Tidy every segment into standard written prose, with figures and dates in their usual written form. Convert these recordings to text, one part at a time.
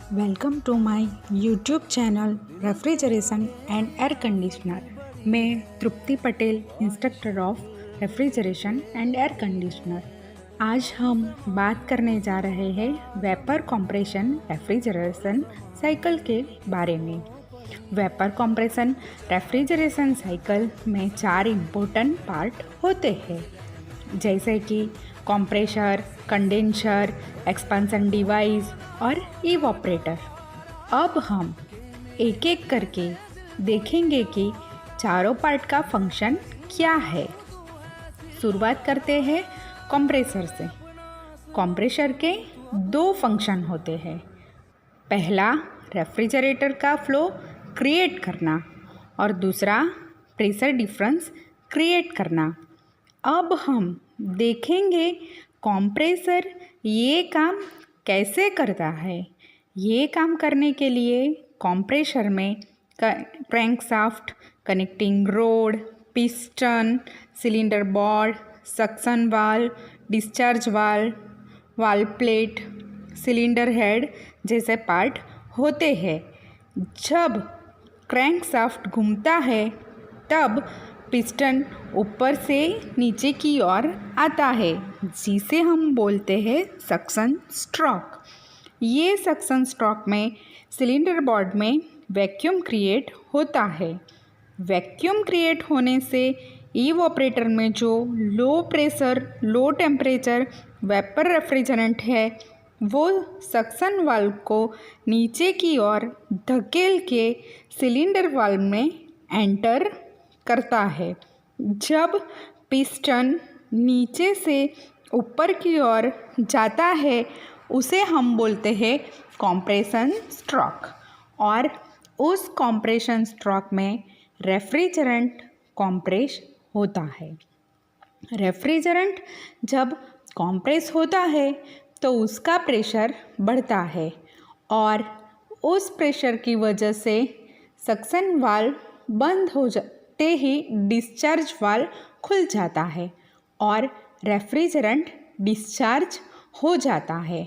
Welcome to my YouTube channel refrigeration and air conditioner. मैं Tripti Patel, instructor of refrigeration and air conditioner. आज हम बात करने जा रहे हैं वेपर कंप्रेशन रेफ्रिजरेशन साइकिल के बारे में। वेपर कंप्रेशन रेफ्रिजरेशन साइकिल में 4 इम्पोर्टेंट पार्ट होते हैं, जैसे कि कंप्रेसर, कंडेंसर, एक्सपेंशन डिवाइस और इवोपरेटर। अब हम एक एक करके देखेंगे कि चारों पार्ट का फंक्शन क्या है। शुरुआत करते हैं कंप्रेसर से। कंप्रेसर के 2 फंक्शन होते हैं। पहला, रेफ्रिजरेटर का फ्लो क्रिएट करना और दूसरा, प्रेशर डिफरेंस क्रिएट करना। अब हम देखेंगे कंप्रेसर ये काम कैसे करता है। ये काम करने के लिए कंप्रेसर में crankshaft, connecting road, piston, cylinder board, suction valve, discharge valve, valve plate, cylinder head जैसे पार्ट होते हैं। जब क्रैंकशाफ्ट घूमता है तब पिस्टन ऊपर से नीचे की ओर आता है, जिसे हम बोलते हैं सक्शन स्ट्रोक। ये सक्शन स्ट्रोक में सिलेंडर बोर्ड में वैक्यूम क्रिएट होता है। वैक्यूम क्रिएट होने से इवोपरेटर में जो low pressure, low temperature vapour refrigerant है, वो सक्शन वाल्व को नीचे की ओर धकेल के सिलेंडर वाल्व में एंटर करता है। जब पिस्टन नीचे से ऊपर की ओर जाता है, उसे हम बोलते हैं कंप्रेशन स्ट्रोक। और उस कंप्रेशन स्ट्रोक में रेफ्रिजरेंट कंप्रेस होता है। रेफ्रिजरेंट जब कंप्रेस होता है तो उसका प्रेशर बढ़ता है और उस प्रेशर की वजह से सक्शन वाल्व बंद हो जाते ही डिस्चार्ज वाल्व खुल जाता है और रेफ्रिजरेंट डिस्चार्ज हो जाता है।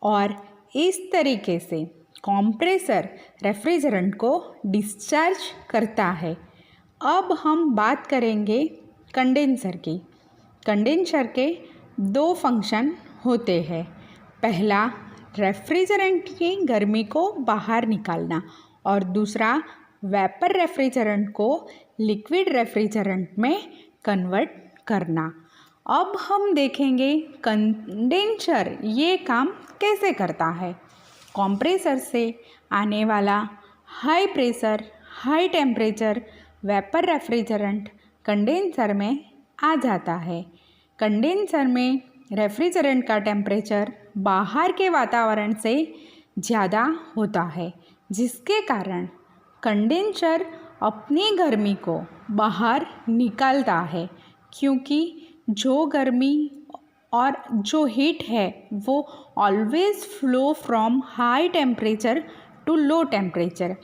और इस तरीके से कंप्रेसर रेफ्रिजरेंट को डिस्चार्ज करता है। अब हम बात करेंगे कंडेंसर की। कंडेंसर के 2 फंक्शन होते हैं। पहला, रेफ्रिजरेंट की गर्मी को बाहर निकालना और दूसरा, वेपर रेफ्रिजरेंट को लिक्विड रेफ्रिजरेंट में कन्वर्ट करना। अब हम देखेंगे कंडेंसर ये काम कैसे करता है। कंप्रेसर से आने वाला high pressure, high temperature vapour refrigerant condenser में आ जाता है। कंडेंसर में रेफ्रिजरेंट का टेम्परेचर बाहर के वातावरण से ज़्यादा होता है, जिसके कारण कंडेंसर अपनी गर्मी को बाहर निकालता है, क्योंकि जो गर्मी और जो हीट है वो always flow from high temperature to low temperature.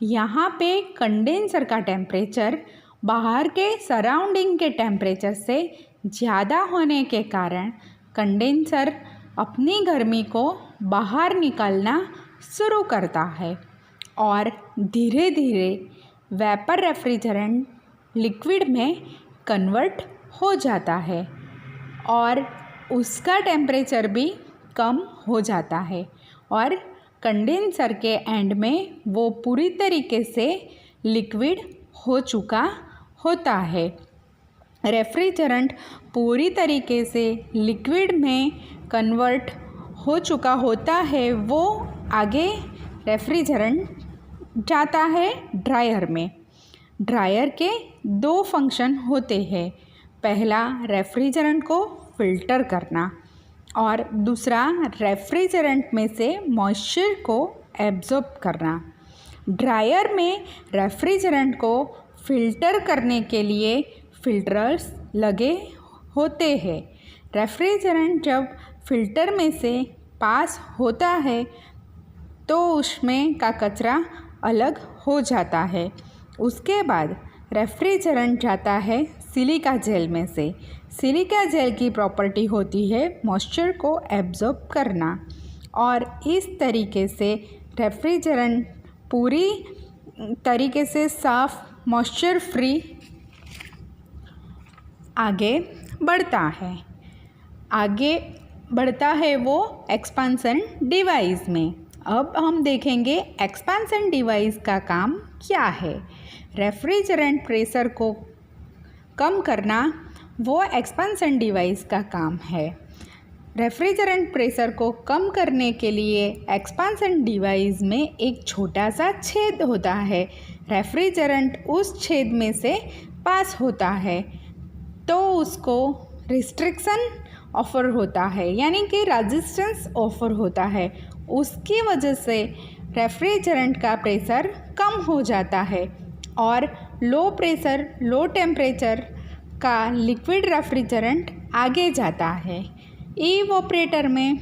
यहाँ पे कंडेंसर का टेम्परेचर बाहर के सराउंडिंग के टेम्परेचर से ज़्यादा होने के कारण कंडेंसर अपनी गर्मी को बाहर निकालना शुरू करता है और धीरे धीरे वेपर रेफ्रिजरेंट लिक्विड में कन्वर्ट हो जाता है और उसका टेम्परेचर भी कम हो जाता है और कंडेंसर के एंड में वो पूरी तरीके से लिक्विड हो चुका होता है। रेफ्रिजरेंट पूरी तरीके से लिक्विड में कन्वर्ट हो चुका होता है। वो आगे रेफ्रिजरेंट जाता है ड्रायर में। ड्रायर के 2 फंक्शन होते हैं। पहला, रेफ्रिजरेंट को फिल्टर करना और दूसरा, रेफ्रिजरेंट में से मॉइस्चर को एब्जॉर्ब करना। ड्रायर में रेफ्रिजरेंट को फिल्टर करने के लिए फिल्टर्स लगे होते हैं। रेफ्रिजरेंट जब फिल्टर में से पास होता है तो उसमें का कचरा अलग हो जाता है। उसके बाद रेफ्रिजरेंट जाता है सिलिका जेल में से। सिलिका जेल की प्रॉपर्टी होती है मॉइस्चर को एब्जॉर्ब करना और इस तरीके से रेफ्रिजरेंट पूरी तरीके से साफ मॉइस्चर फ्री आगे बढ़ता है वो एक्सपेंशन डिवाइस में। अब हम देखेंगे एक्सपेंशन डिवाइस का काम क्या है। रेफ्रिजरेंट प्रेशर को कम करना वो एक्सपेंशन डिवाइस का काम है। रेफ्रिजरेंट प्रेशर को कम करने के लिए एक्सपेंशन डिवाइस में एक छोटा सा छेद होता है। रेफ्रिजरेंट उस छेद में से पास होता है तो उसको रिस्ट्रिक्शन ऑफर होता है, यानी कि रेजिस्टेंस ऑफर होता है। उसकी वजह से रेफ्रिजरेंट का प्रेशर कम हो जाता है और लो प्रेशर लो टेम्परेचर का लिक्विड रेफ्रिजरेंट आगे जाता है। इवोपरेटर में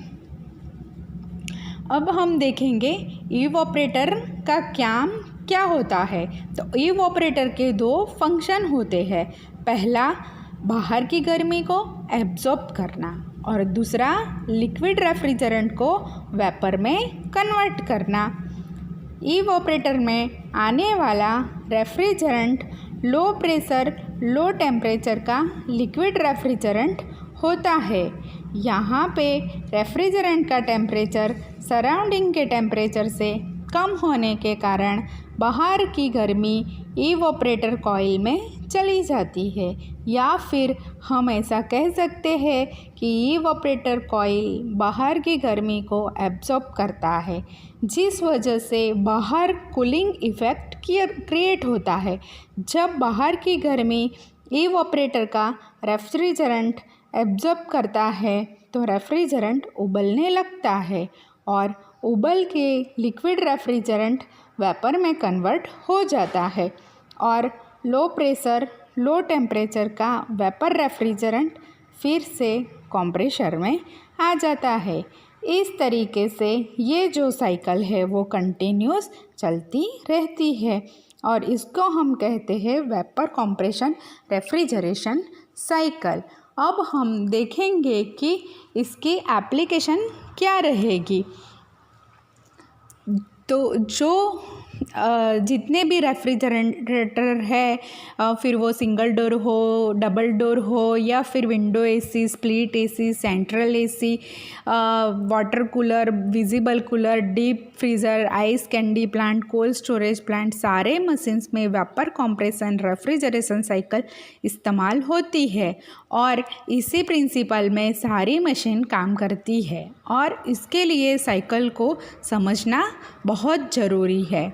अब हम देखेंगे इवोपरेटर का काम क्या होता है। तो इवोपरेटर के दो फंक्शन होते हैं। पहला बाहर की गर्मी को एब्जॉर्ब करना और दूसरा लिक्विड रेफ्रिजरेंट को वेपर में कन्वर्ट करना। इवोपरेटर में आने वाला refrigerant low pressure low temperature का लिक्विड रेफ्रिजरेंट होता है। यहाँ पे रेफ्रिजरेंट का टेम्परेचर सराउंडिंग के टेम्परेचर से कम होने के कारण बाहर की गर्मी इवोपरेटर कॉइल में चली जाती है, या फिर हम ऐसा कह सकते हैं कि इवोपरेटर कॉइल बाहर की गर्मी को एब्जॉर्ब करता है, जिस वजह से बाहर कूलिंग इफ़ेक्ट क्रिएट होता है। जब बाहर की गर्मी इवोपरेटर का रेफ्रिजरेंट एब्जॉर्ब करता है तो रेफ्रिजरेंट उबलने लगता है और उबल के लिक्विड रेफ्रिजरेंट वेपर में कन्वर्ट हो जाता है और लो प्रेशर लो टेम्परेचर का वेपर रेफ्रिजरेंट फिर से कंप्रेसर में आ जाता है। इस तरीके से ये जो साइकिल है वो कंटिन्यूस चलती रहती है और इसको हम कहते हैं वेपर कंप्रेशन रेफ्रिजरेशन साइकिल। अब हम देखेंगे कि इसकी एप्लीकेशन क्या रहेगी। तो जो जितने भी रेफ्रिजरेटर है, फिर वो सिंगल डोर हो डबल डोर हो या फिर window AC split AC central AC water cooler visible cooler deep freezer ice candy plant cold storage plant, सारे मशीन्स में वेपर कंप्रेशन रेफ्रिजरेशन साइकिल इस्तेमाल होती है और इसी प्रिंसिपल में सारी मशीन काम करती है और इसके लिए साइकिल को समझना बहुत ज़रूरी है।